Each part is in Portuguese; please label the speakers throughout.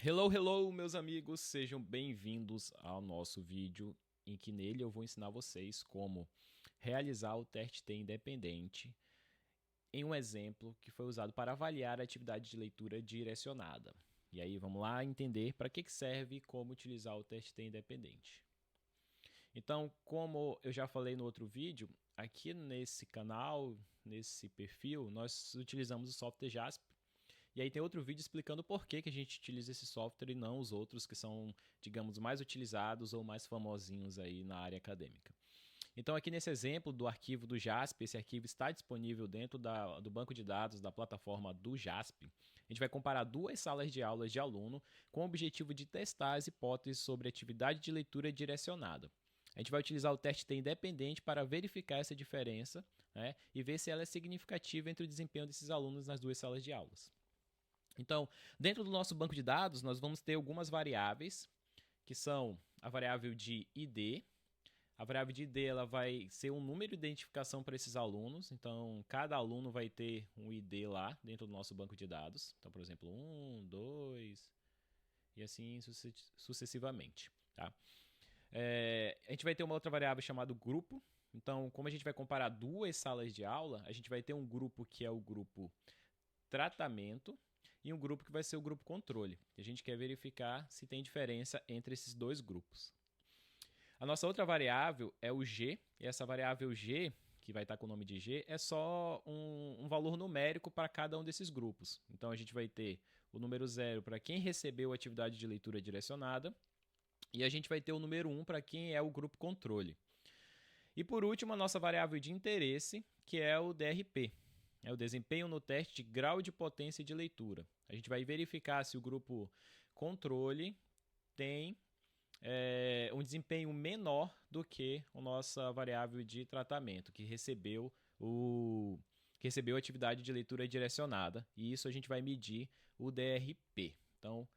Speaker 1: Hello, hello, meus amigos, sejam bem-vindos ao nosso vídeo em que nele eu vou ensinar vocês como realizar o teste T independente em um exemplo que foi usado para avaliar a atividade de leitura direcionada. E aí vamos lá entender para que serve e como utilizar o teste T independente. Então, como eu já falei no outro vídeo, aqui nesse canal, nesse perfil, nós utilizamos o software JASP. E aí tem outro vídeo explicando por que a gente utiliza esse software e não os outros que são, digamos, mais utilizados ou mais famosinhos aí na área acadêmica. Então aqui nesse exemplo do arquivo do JASP, esse arquivo está disponível dentro do banco de dados da plataforma do JASP. A gente vai comparar duas salas de aulas de aluno com o objetivo de testar as hipóteses sobre atividade de leitura direcionada. A gente vai utilizar o teste T independente para verificar essa diferença, né, e ver se ela é significativa entre o desempenho desses alunos nas duas salas de aulas. Então, dentro do nosso banco de dados, nós vamos ter algumas variáveis, que são a variável de ID. A variável de ID ela vai ser um número de identificação para esses alunos. Então, cada aluno vai ter um ID lá dentro do nosso banco de dados. Então, por exemplo, 1, 2 e assim sucessivamente. Tá? A gente vai ter uma outra variável chamada grupo. Então, como a gente vai comparar duas salas de aula, a gente vai ter um grupo que é o grupo tratamento e um grupo que vai ser o grupo controle. A gente quer verificar se tem diferença entre esses dois grupos. A nossa outra variável é o G, e essa variável G, que vai estar com o nome de G, é só um valor numérico para cada um desses grupos. Então a gente vai ter o número 0 para quem recebeu a atividade de leitura direcionada, e a gente vai ter o número 1 para quem é o grupo controle. E por último, a nossa variável de interesse, que é o DRP. É o desempenho no teste de grau de potência de leitura. A gente vai verificar se o grupo controle tem um desempenho menor do que a nossa variável de tratamento, que recebeu a atividade de leitura direcionada. E isso a gente vai medir o DRP. Então,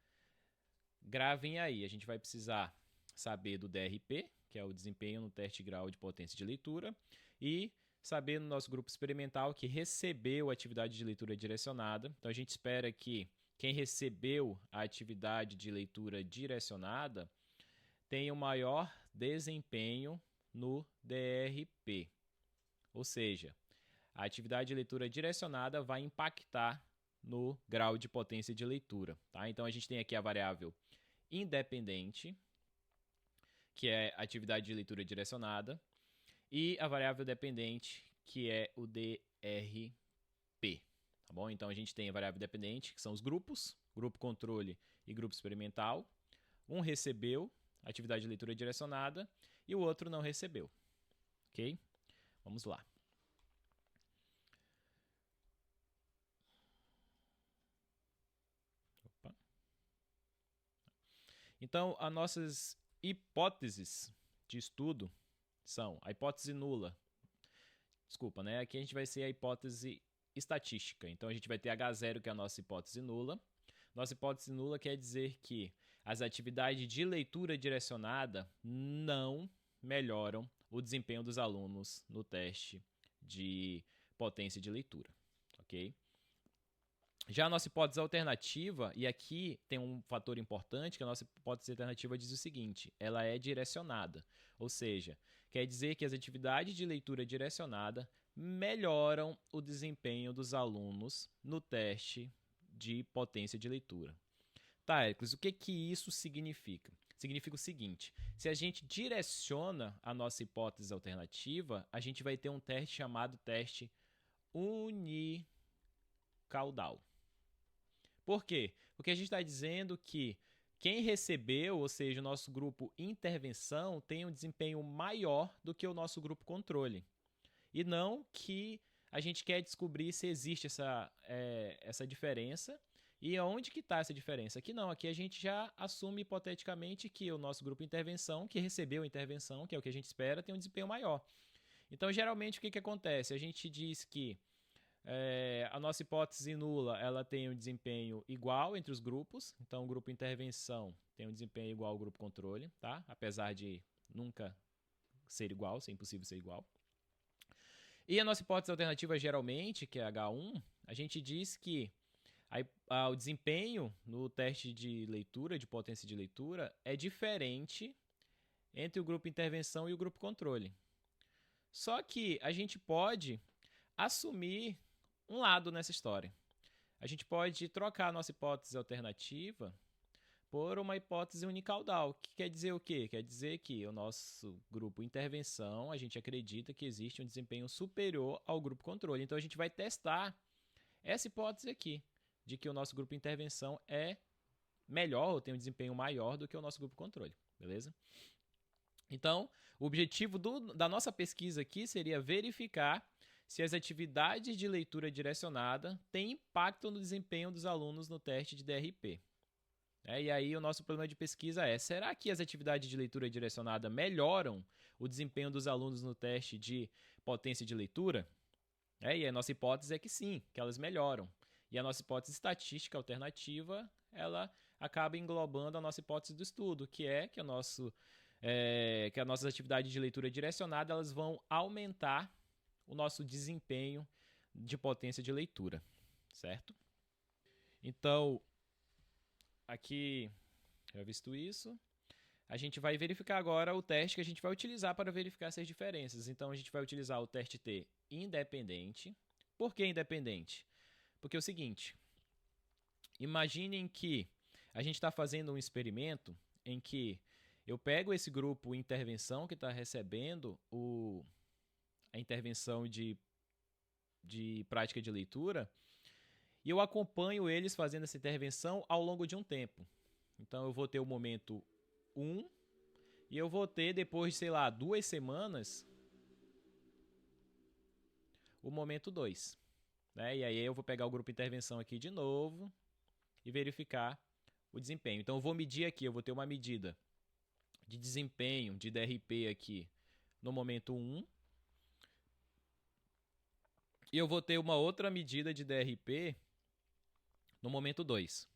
Speaker 1: gravem aí. A gente vai precisar saber do DRP, que é o desempenho no teste de grau de potência de leitura, e saber no nosso grupo experimental que recebeu a atividade de leitura direcionada. Então a gente espera que quem recebeu a atividade de leitura direcionada tenha o maior desempenho no DRP. Ou seja, a atividade de leitura direcionada vai impactar no grau de potência de leitura. Tá? Então a gente tem aqui a variável independente, que é a atividade de leitura direcionada, e a variável dependente, que é o DRP. Tá bom? Então a gente tem a variável dependente, que são os grupos, grupo controle e grupo experimental. Um recebeu a atividade de leitura direcionada e o outro não recebeu. Ok? Vamos lá. Opa. Então, as nossas hipóteses de estudo são a hipótese nula. Desculpa, né? Aqui a gente vai ser a hipótese estatística. Então a gente vai ter H0, que é a nossa hipótese nula. Nossa hipótese nula quer dizer que as atividades de leitura direcionada não melhoram o desempenho dos alunos no teste de potência de leitura. Ok? Já a nossa hipótese alternativa, e aqui tem um fator importante, que a nossa hipótese alternativa diz o seguinte: ela é direcionada. Ou seja, quer dizer que as atividades de leitura direcionada melhoram o desempenho dos alunos no teste de potência de leitura. Tá, Hércules, o que isso significa? Significa o seguinte: se a gente direciona a nossa hipótese alternativa, a gente vai ter um teste chamado teste unicaudal. Por quê? Porque a gente está dizendo que quem recebeu, ou seja, o nosso grupo intervenção, tem um desempenho maior do que o nosso grupo controle. E não que a gente quer descobrir se existe essa diferença e onde que está essa diferença. Aqui não, aqui a gente já assume hipoteticamente que o nosso grupo intervenção, que recebeu a intervenção, que é o que a gente espera, tem um desempenho maior. Então, geralmente, o que acontece? A gente diz que a nossa hipótese nula ela tem um desempenho igual entre os grupos. Então, o grupo intervenção tem um desempenho igual ao grupo controle, tá? Apesar de nunca ser igual, ser impossível ser igual. E a nossa hipótese alternativa, geralmente, que é H1, a gente diz que Aí, o desempenho no teste de leitura, de potência de leitura, é diferente entre o grupo intervenção e o grupo controle. Só que a gente pode assumir um lado nessa história. A gente pode trocar a nossa hipótese alternativa por uma hipótese unicaudal, que quer dizer o quê? Quer dizer que o nosso grupo intervenção, a gente acredita que existe um desempenho superior ao grupo controle. Então a gente vai testar essa hipótese aqui, de que o nosso grupo intervenção é melhor ou tem um desempenho maior do que o nosso grupo controle, beleza? Então, o objetivo da nossa pesquisa aqui seria verificar se as atividades de leitura direcionada têm impacto no desempenho dos alunos no teste de DRP. E aí o nosso problema de pesquisa é, será que as atividades de leitura direcionada melhoram o desempenho dos alunos no teste de potência de leitura? E a nossa hipótese é que sim, que elas melhoram. E a nossa hipótese estatística alternativa, ela acaba englobando a nossa hipótese do estudo, que é que as nossas atividades de leitura direcionada elas vão aumentar o nosso desempenho de potência de leitura, certo? Então, aqui, já visto isso, a gente vai verificar agora o teste que a gente vai utilizar para verificar essas diferenças. Então, a gente vai utilizar o teste T independente. Por que independente? Porque é o seguinte, imaginem que a gente está fazendo um experimento em que eu pego esse grupo intervenção que está recebendo a intervenção de prática de leitura e eu acompanho eles fazendo essa intervenção ao longo de um tempo. Então eu vou ter o momento 1 e eu vou ter depois de, sei lá, 2 semanas o momento 2. E aí eu vou pegar o grupo intervenção aqui de novo e verificar o desempenho. Então eu vou medir aqui, eu vou ter uma medida de desempenho de DRP aqui no momento 1. E eu vou ter uma outra medida de DRP no momento 2.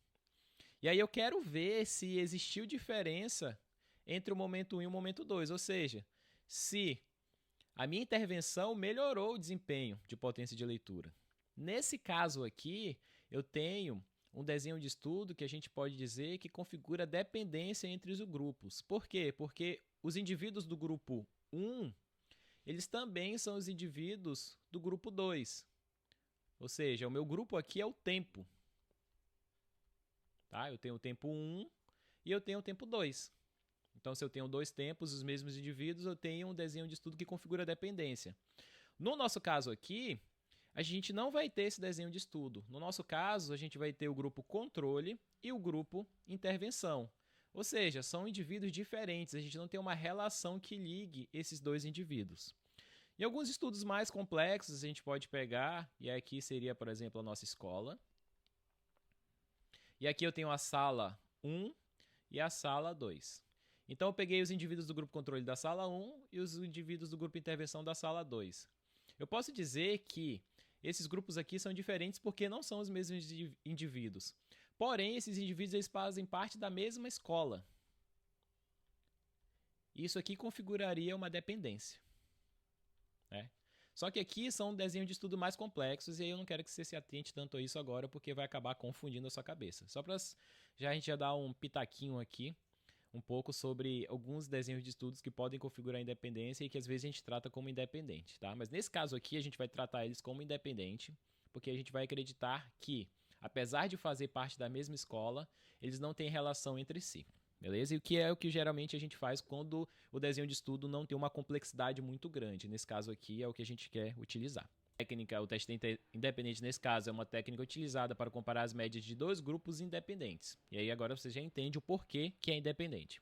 Speaker 1: E aí eu quero ver se existiu diferença entre o momento 1 e o momento 2. Ou seja, se a minha intervenção melhorou o desempenho de potência de leitura. Nesse caso aqui, eu tenho um desenho de estudo que a gente pode dizer que configura dependência entre os grupos. Por quê? Porque os indivíduos do grupo 1, eles também são os indivíduos do grupo 2. Ou seja, o meu grupo aqui é o tempo. Tá? Eu tenho o tempo 1 e eu tenho o tempo 2. Então, se eu tenho 2 tempos, os mesmos indivíduos, eu tenho um desenho de estudo que configura dependência. No nosso caso aqui, a gente não vai ter esse desenho de estudo. No nosso caso, a gente vai ter o grupo controle e o grupo intervenção. Ou seja, são indivíduos diferentes, a gente não tem uma relação que ligue esses dois indivíduos. Em alguns estudos mais complexos, a gente pode pegar, e aqui seria, por exemplo, a nossa escola. E aqui eu tenho a sala 1 e a sala 2. Então eu peguei os indivíduos do grupo controle da sala 1 e os indivíduos do grupo intervenção da sala 2. Eu posso dizer que esses grupos aqui são diferentes porque não são os mesmos indivíduos. Porém, esses indivíduos eles fazem parte da mesma escola. Isso aqui configuraria uma dependência. Só que aqui são um desenho de estudo mais complexos e aí eu não quero que você se atente tanto a isso agora porque vai acabar confundindo a sua cabeça. Só para a gente já dar um pitaquinho aqui, um pouco sobre alguns desenhos de estudos que podem configurar independência e que às vezes a gente trata como independente, tá? Mas nesse caso aqui a gente vai tratar eles como independente, porque a gente vai acreditar que, apesar de fazer parte da mesma escola, eles não têm relação entre si, beleza? E o que é o que geralmente a gente faz quando o desenho de estudo não tem uma complexidade muito grande. Nesse caso aqui é o que a gente quer utilizar. Técnica, o teste independente nesse caso é uma técnica utilizada para comparar as médias de dois grupos independentes. E aí agora você já entende o porquê que é independente.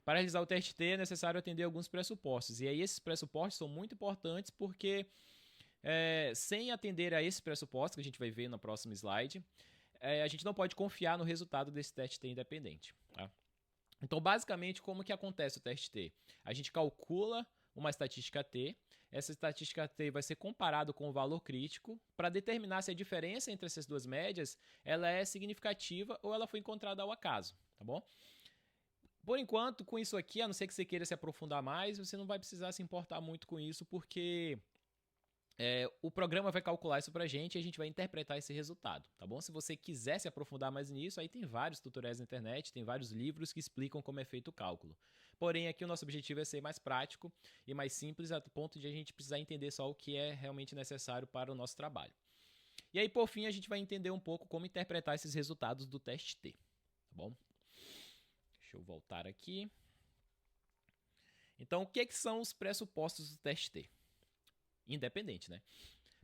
Speaker 1: Para realizar o teste T é necessário atender alguns pressupostos. E aí esses pressupostos são muito importantes porque sem atender a esses pressupostos, que a gente vai ver no próximo slide, a gente não pode confiar no resultado desse teste T independente. Tá? Então basicamente como que acontece o teste T? A gente calcula uma estatística T. Essa estatística T vai ser comparado com o valor crítico para determinar se a diferença entre essas duas médias ela é significativa ou ela foi encontrada ao acaso, tá bom? Por enquanto, com isso aqui, a não ser que você queira se aprofundar mais, você não vai precisar se importar muito com isso, porque O programa vai calcular isso pra gente e a gente vai interpretar esse resultado, tá bom? Se você quiser se aprofundar mais nisso, aí tem vários tutoriais na internet, tem vários livros que explicam como é feito o cálculo. Porém, aqui o nosso objetivo é ser mais prático e mais simples, a ponto de a gente precisar entender só o que é realmente necessário para o nosso trabalho. E aí, por fim, a gente vai entender um pouco como interpretar esses resultados do teste T, tá bom? Deixa eu voltar aqui. Então, o que são os pressupostos do teste T? Independente, né?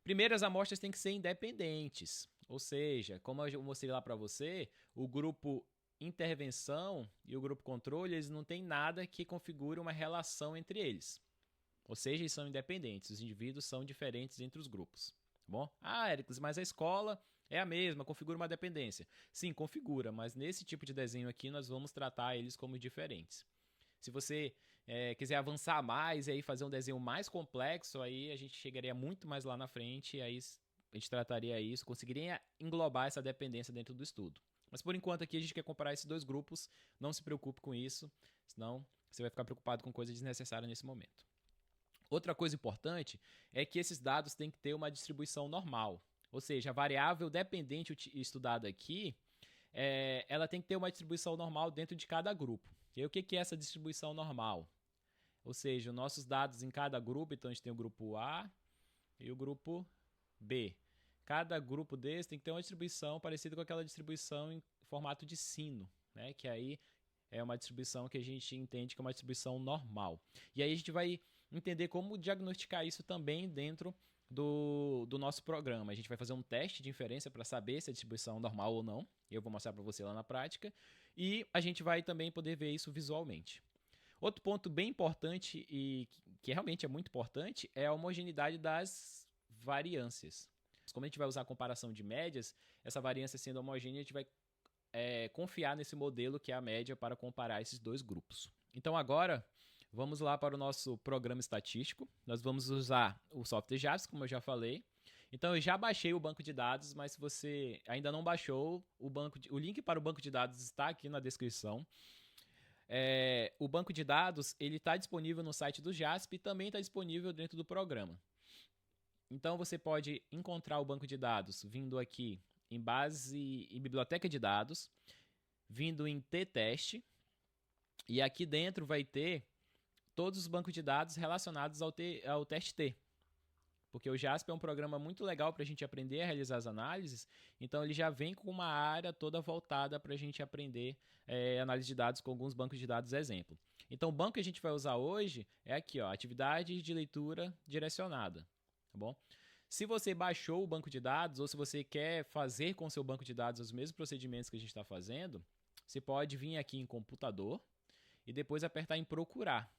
Speaker 1: Primeiro, as amostras têm que ser independentes. Ou seja, como eu mostrei lá para você, o grupo intervenção e o grupo controle, eles não têm nada que configure uma relação entre eles. Ou seja, eles são independentes. Os indivíduos são diferentes entre os grupos. Tá bom? Ah, Éricles, mas a escola é a mesma, configura uma dependência. Sim, configura, mas nesse tipo de desenho aqui nós vamos tratar eles como diferentes. Se você quiser avançar mais e aí fazer um desenho mais complexo, aí a gente chegaria muito mais lá na frente e aí a gente trataria isso, conseguiria englobar essa dependência dentro do estudo. Mas por enquanto aqui a gente quer comparar esses dois grupos, não se preocupe com isso, senão você vai ficar preocupado com coisa desnecessária nesse momento. Outra coisa importante é que esses dados têm que ter uma distribuição normal, ou seja, a variável dependente estudada aqui, ela tem que ter uma distribuição normal dentro de cada grupo. E aí, o que é essa distribuição normal? Ou seja, os nossos dados em cada grupo, então a gente tem o grupo A e o grupo B. Cada grupo desse tem que ter uma distribuição parecida com aquela distribuição em formato de sino, né? Que aí é uma distribuição que a gente entende que é uma distribuição normal. E aí a gente vai entender como diagnosticar isso também dentro do nosso programa. A gente vai fazer um teste de inferência para saber se a distribuição é normal ou não. Eu vou mostrar para você lá na prática. E a gente vai também poder ver isso visualmente. Outro ponto bem importante e que realmente é muito importante é a homogeneidade das variâncias. Como a gente vai usar a comparação de médias, essa variância sendo homogênea, a gente vai confiar nesse modelo que é a média para comparar esses dois grupos. Então agora, vamos lá para o nosso programa estatístico. Nós vamos usar o software JASP, como eu já falei. Então eu já baixei o banco de dados, mas se você ainda não baixou, o link para o banco de dados está aqui na descrição. O banco de dados ele está disponível no site do JASP e também está disponível dentro do programa. Então você pode encontrar o banco de dados vindo aqui em base em biblioteca de dados, vindo em t-teste, e aqui dentro vai ter todos os bancos de dados relacionados ao teste T. Porque o JASP é um programa muito legal para a gente aprender a realizar as análises, então ele já vem com uma área toda voltada para a gente aprender análise de dados com alguns bancos de dados exemplo. Então o banco que a gente vai usar hoje é aqui, ó, atividade de leitura direcionada, tá bom? Se você baixou o banco de dados ou se você quer fazer com o seu banco de dados os mesmos procedimentos que a gente está fazendo, você pode vir aqui em computador e depois apertar em procurar.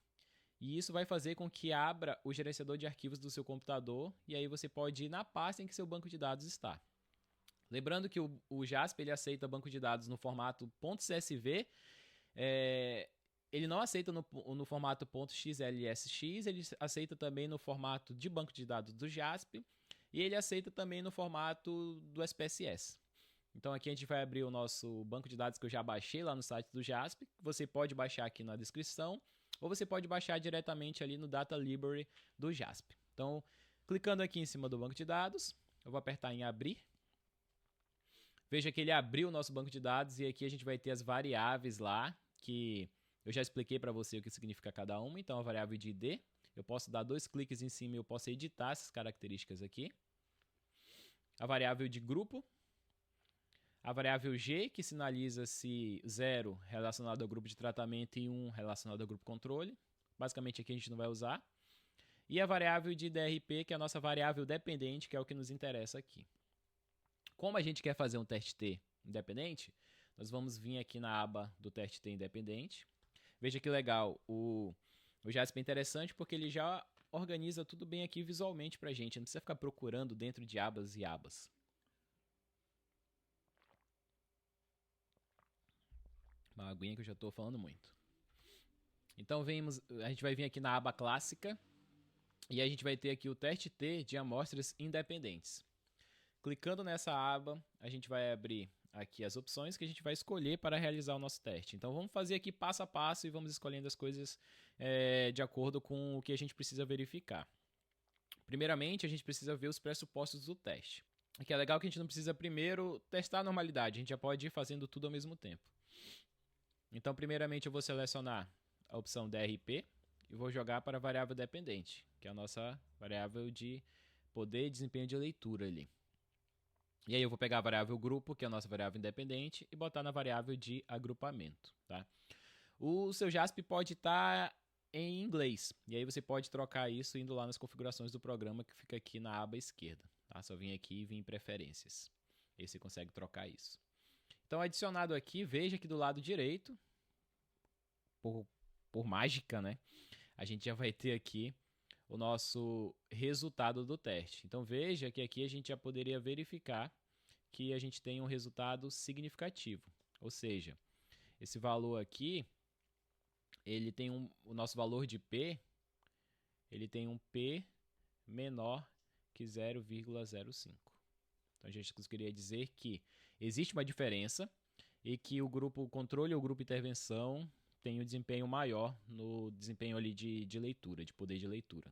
Speaker 1: E isso vai fazer com que abra o gerenciador de arquivos do seu computador e aí você pode ir na pasta em que seu banco de dados está. Lembrando que o JASP ele aceita banco de dados no formato .csv, ele não aceita no formato .xlsx, ele aceita também no formato de banco de dados do JASP e ele aceita também no formato do SPSS. Então aqui a gente vai abrir o nosso banco de dados que eu já baixei lá no site do JASP, que você pode baixar aqui na descrição, ou você pode baixar diretamente ali no Data Library do JASP. Então, clicando aqui em cima do banco de dados, eu vou apertar em abrir. Veja que ele abriu o nosso banco de dados e aqui a gente vai ter as variáveis lá, que eu já expliquei para você o que significa cada uma. Então, a variável de ID, eu posso dar 2 cliques em cima e eu posso editar essas características aqui. A variável de grupo, a variável G, que sinaliza se 0 relacionado ao grupo de tratamento e 1 relacionado ao grupo controle. Basicamente aqui a gente não vai usar. E a variável de DRP, que é a nossa variável dependente, que é o que nos interessa aqui. Como a gente quer fazer um teste T independente, nós vamos vir aqui na aba do teste T independente. Veja que legal, o JASP é interessante porque ele já organiza tudo bem aqui visualmente para a gente. Não precisa ficar procurando dentro de abas e abas. Uma aguinha que eu já estou falando muito. Então a gente vai vir aqui na aba clássica e a gente vai ter aqui o teste T de amostras independentes. Clicando nessa aba, a gente vai abrir aqui as opções que a gente vai escolher para realizar o nosso teste. Então vamos fazer aqui passo a passo e vamos escolhendo as coisas de acordo com o que a gente precisa verificar. Primeiramente, a gente precisa ver os pressupostos do teste. Aqui é legal que a gente não precisa primeiro testar a normalidade, a gente já pode ir fazendo tudo ao mesmo tempo. Então, primeiramente, eu vou selecionar a opção DRP e vou jogar para a variável dependente, que é a nossa variável de poder e desempenho de leitura ali. E aí eu vou pegar a variável grupo, que é a nossa variável independente, e botar na variável de agrupamento. Tá? O seu JASP pode estar em inglês, e aí você pode trocar isso indo lá nas configurações do programa, que fica aqui na aba esquerda. Tá? Só vir aqui e vir em preferências. Aí você consegue trocar isso. Então, adicionado aqui, veja que do lado direito, por mágica, né? A gente já vai ter aqui o nosso resultado do teste. Então, veja que aqui a gente já poderia verificar que a gente tem um resultado significativo. Ou seja, esse valor aqui, ele tem o nosso valor de P, ele tem um P menor que 0,05. Então, a gente queria dizer que existe uma diferença e que o grupo controle ou o grupo intervenção tem um desempenho maior no desempenho ali de leitura, de poder de leitura.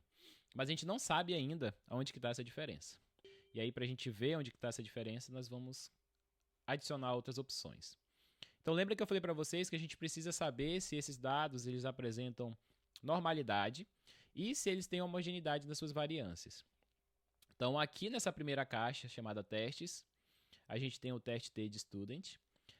Speaker 1: Mas a gente não sabe ainda onde que está essa diferença. E aí, para a gente ver onde que está essa diferença, nós vamos adicionar outras opções. Então, lembra que eu falei para vocês que a gente precisa saber se esses dados eles apresentam normalidade e se eles têm homogeneidade nas suas variâncias. Então, aqui nessa primeira caixa, chamada testes, a gente tem o teste T de student,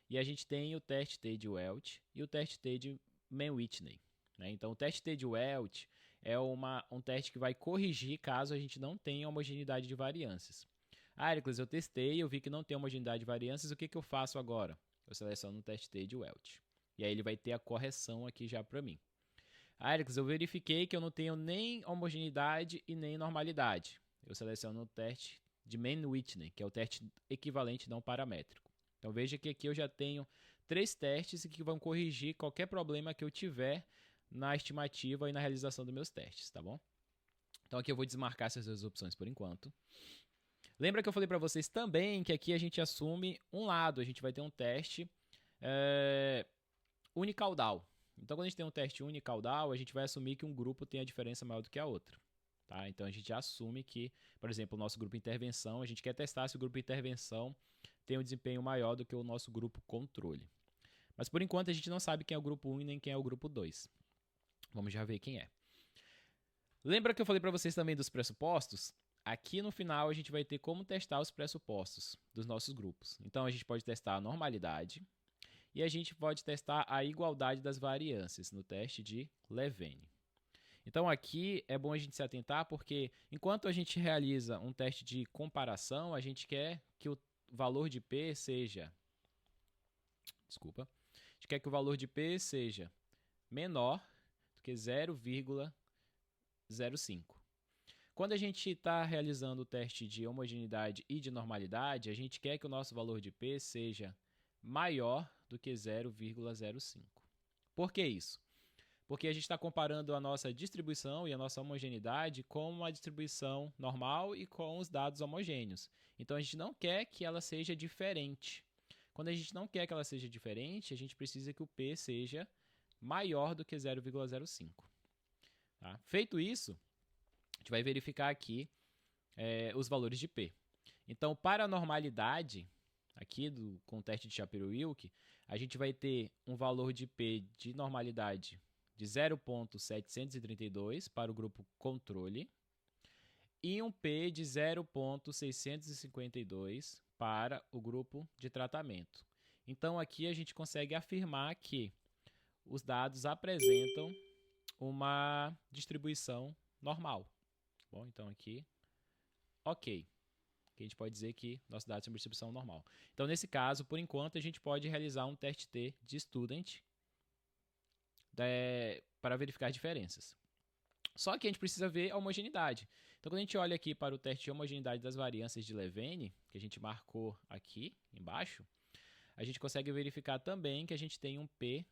Speaker 1: e a gente tem o teste T de Welch e o teste T de Mann-Whitney. Né? Então, o teste T de Welch é um teste que vai corrigir caso a gente não tenha homogeneidade de variâncias. Ah, Ericles, eu testei, eu vi que não tem homogeneidade de variâncias, o que eu faço agora? Eu seleciono o teste T de Welch. E aí ele vai ter a correção aqui já para mim. Ah, Ericles, eu verifiquei que eu não tenho nem homogeneidade e nem normalidade. Eu seleciono o teste de Mann-Whitney, que é o teste equivalente não paramétrico. Então, veja que aqui eu já tenho 3 testes que vão corrigir qualquer problema que eu tiver na estimativa e na realização dos meus testes, tá bom? Então, aqui eu vou desmarcar essas duas opções por enquanto. Lembra que eu falei para vocês também que aqui a gente assume um lado, a gente vai ter um teste unicaudal. Então, quando a gente tem um teste unicaudal, a gente vai assumir que um grupo tem a diferença maior do que a outra. Tá? Então, a gente já assume que, por exemplo, o nosso grupo intervenção, a gente quer testar se o grupo intervenção tem um desempenho maior do que o nosso grupo controle. Mas, por enquanto, a gente não sabe quem é o grupo 1 e nem quem é o grupo 2. Vamos já ver quem é. Lembra que eu falei para vocês também dos pressupostos? Aqui no final, a gente vai ter como testar os pressupostos dos nossos grupos. Então, a gente pode testar a normalidade e a gente pode testar a igualdade das variâncias no teste de Levene. Então, aqui é bom a gente se atentar porque, enquanto a gente realiza um teste de comparação, a gente quer que o valor de P seja... Desculpa. A gente quer que o valor de P seja menor do que 0,05. Quando a gente está realizando o teste de homogeneidade e de normalidade, a gente quer que o nosso valor de P seja maior do que 0,05. Por que isso? Porque a gente está comparando a nossa distribuição e a nossa homogeneidade com uma distribuição normal e com os dados homogêneos. Então, a gente não quer que ela seja diferente. Quando a gente não quer que ela seja diferente, a gente precisa que o P seja maior do que 0,05. Tá? Feito isso, a gente vai verificar aqui os valores de P. Então, para a normalidade, aqui com o teste de Shapiro-Wilk, a gente vai ter um valor de P de normalidade de 0,732 para o grupo controle e um P de 0,652 para o grupo de tratamento. Então, aqui a gente consegue afirmar que os dados apresentam uma distribuição normal. Bom, então aqui, ok. Aqui a gente pode dizer que nossos dados são uma distribuição normal. Então, nesse caso, por enquanto, a gente pode realizar um teste T de student para verificar diferenças. Só que a gente precisa ver a homogeneidade. Então, quando a gente olha aqui para o teste de homogeneidade das variâncias de Levene, que a gente marcou aqui embaixo, a gente consegue verificar também que a gente tem um P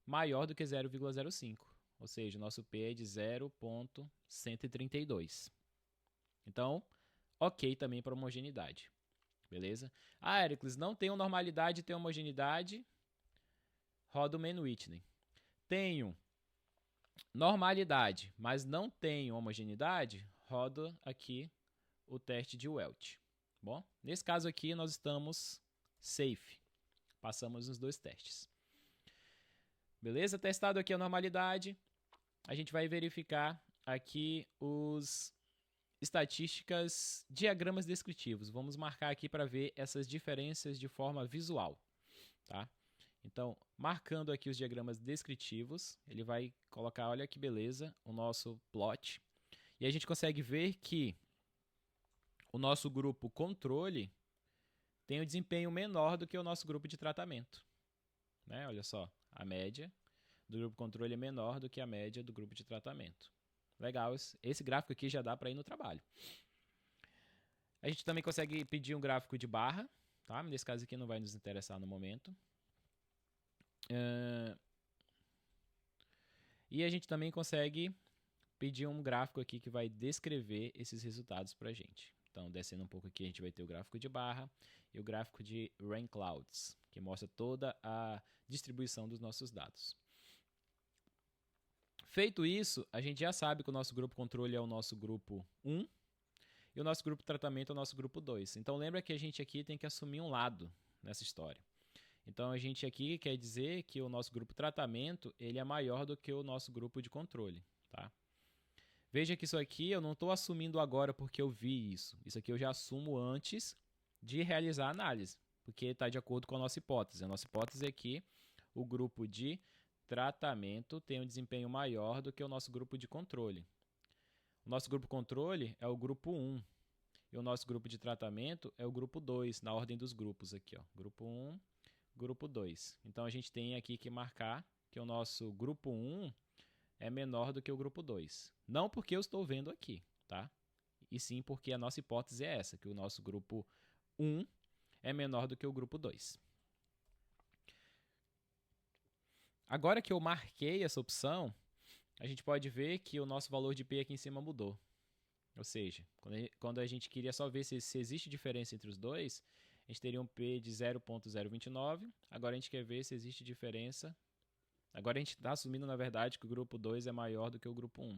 Speaker 1: maior do que 0,05. Ou seja, o nosso P é de 0,132. Então, ok também para homogeneidade. Beleza? Ah, Ericles, não tenho normalidade e tenho homogeneidade. Roda o Mann-Whitney. Tenho normalidade, mas não tenho homogeneidade. roda aqui o teste de Welch. Bom, nesse caso aqui nós estamos safe. Passamos nos 2 testes. Beleza? Testado aqui a normalidade. A gente vai verificar aqui os estatísticas, diagramas descritivos. Vamos marcar aqui para ver essas diferenças de forma visual. Tá? Então, marcando aqui os diagramas descritivos, ele vai colocar, olha que beleza, o nosso plot. E a gente consegue ver que o nosso grupo controle tem um desempenho menor do que o nosso grupo de tratamento. Né? Olha só, a média do grupo controle é menor do que a média do grupo de tratamento. Legal, esse gráfico aqui já dá para ir no trabalho. A gente também consegue pedir um gráfico de barra, tá? Nesse caso aqui não vai nos interessar no momento. E a gente também consegue pedir um gráfico aqui que vai descrever esses resultados para a gente. Então, descendo um pouco aqui, a gente vai ter o gráfico de barra e o gráfico de Rain Clouds, que mostra toda a distribuição dos nossos dados. Feito isso, a gente já sabe que o nosso grupo controle é o nosso grupo 1 e o nosso grupo tratamento é o nosso grupo 2. Então, lembra que a gente aqui tem que assumir um lado nessa história. Então, a gente aqui quer dizer que o nosso grupo tratamento ele é maior do que o nosso grupo de controle. Tá? Veja que isso aqui eu não estou assumindo agora porque eu vi isso. Isso aqui eu já assumo antes de realizar a análise, porque está de acordo com a nossa hipótese. A nossa hipótese é que o grupo de tratamento tem um desempenho maior do que o nosso grupo de controle. O nosso grupo controle é o grupo 1 e o nosso grupo de tratamento é o grupo 2, na ordem dos grupos aqui, ó. Grupo 1, grupo 2. Então a gente tem aqui que marcar que o nosso grupo 1 é menor do que o grupo 2. Não porque eu estou vendo aqui, tá? E sim porque a nossa hipótese é essa, que o nosso grupo 1 é menor do que o grupo 2. Agora que eu marquei essa opção, a gente pode ver que o nosso valor de P aqui em cima mudou. Ou seja, quando a gente queria só ver se existe diferença entre os dois, a gente teria um P de 0.029. Agora a gente quer ver se existe diferença. Agora a gente está assumindo, na verdade, que o grupo 2 é maior do que o grupo 1. A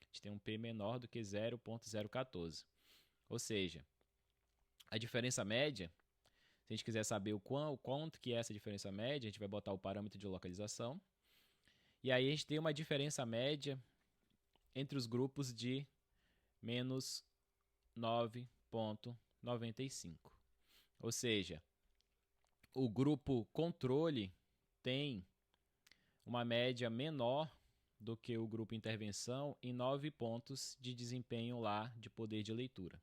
Speaker 1: gente tem um P menor do que 0.014. Ou seja, a diferença média, se a gente quiser saber o quanto que é essa diferença média, a gente vai botar o parâmetro de localização. E aí a gente tem uma diferença média entre os grupos de menos 9.95. Ou seja, o grupo controle tem uma média menor do que o grupo intervenção em 9 pontos de desempenho lá de poder de leitura.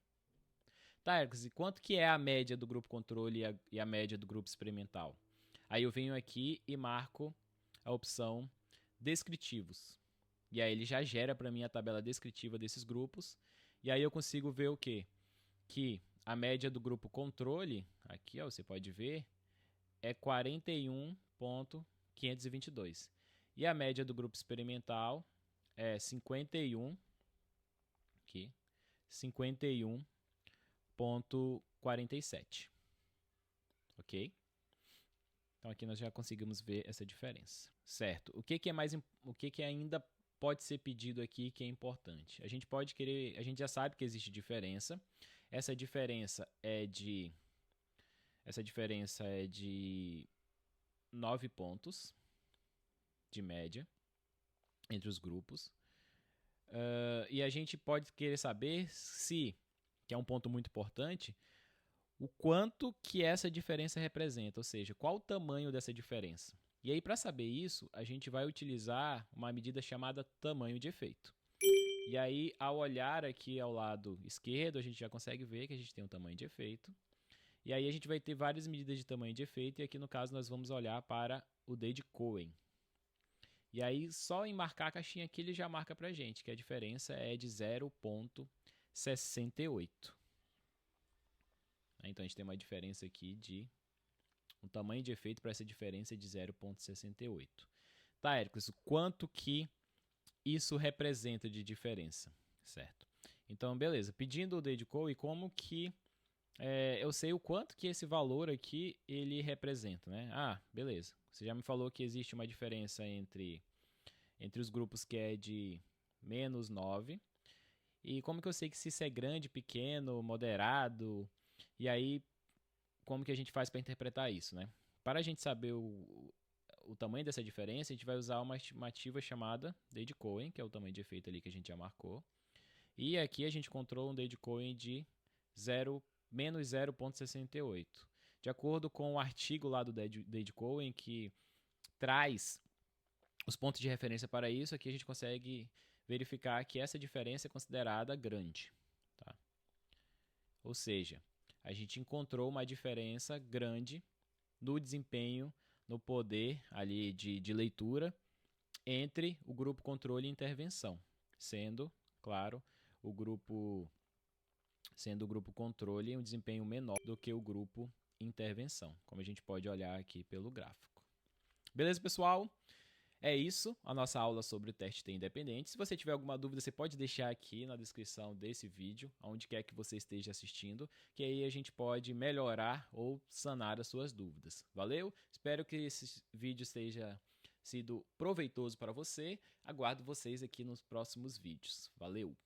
Speaker 1: Tá, Hércules, e quanto que é a média do grupo controle e a média do grupo experimental? Aí eu venho aqui e marco a opção descritivos. E aí ele já gera para mim a tabela descritiva desses grupos. E aí eu consigo ver o quê? Que a média do grupo controle, aqui ó, você pode ver, é 41.522. E a média do grupo experimental é 51, aqui, 51.47. Ok? Então aqui nós já conseguimos ver essa diferença. Certo. O que que ainda pode ser pedido aqui que é importante? A gente já sabe que existe diferença. Essa diferença é de 9 pontos de média entre os grupos. E a gente pode querer saber se, que é um ponto muito importante, o quanto que essa diferença representa, ou seja, qual o tamanho dessa diferença. E aí, para saber isso, a gente vai utilizar uma medida chamada tamanho de efeito. E aí, ao olhar aqui ao lado esquerdo, a gente já consegue ver que a gente tem um tamanho de efeito. E aí a gente vai ter várias medidas de tamanho de efeito, e aqui no caso nós vamos olhar para o D de Cohen. E aí, só em marcar a caixinha aqui, ele já marca para a gente que a diferença é de 0.68. Então a gente tem uma diferença aqui de um tamanho de efeito para essa diferença de 0.68. Tá, Hércules, quanto que isso representa de diferença? Certo. Então, beleza. Pedindo o D de Cohen, como que eu sei o quanto que esse valor aqui ele representa, né? Ah, beleza. Você já me falou que existe uma diferença entre os grupos que é de menos 9 E como que eu sei que se isso é grande, pequeno, moderado? E aí, como que a gente faz para interpretar isso, né? Para a gente saber o tamanho dessa diferença, a gente vai usar uma estimativa chamada Dade-Cohen, que é o tamanho de efeito ali que a gente já marcou. E aqui a gente encontrou um Dade-Cohen de menos 0,68. De acordo com o artigo lá do Dade-Cohen, que traz os pontos de referência para isso, aqui a gente consegue verificar que essa diferença é considerada grande. Tá? Ou seja, a gente encontrou uma diferença grande no desempenho, no poder ali de leitura entre o grupo controle e intervenção, sendo, claro, o grupo controle um desempenho menor do que o grupo intervenção, como a gente pode olhar aqui pelo gráfico. Beleza, pessoal? É isso, a nossa aula sobre o teste T independente. Se você tiver alguma dúvida, você pode deixar aqui na descrição desse vídeo, onde quer que você esteja assistindo, que aí a gente pode melhorar ou sanar as suas dúvidas. Valeu? Espero que esse vídeo tenha sido proveitoso para você. Aguardo vocês aqui nos próximos vídeos. Valeu!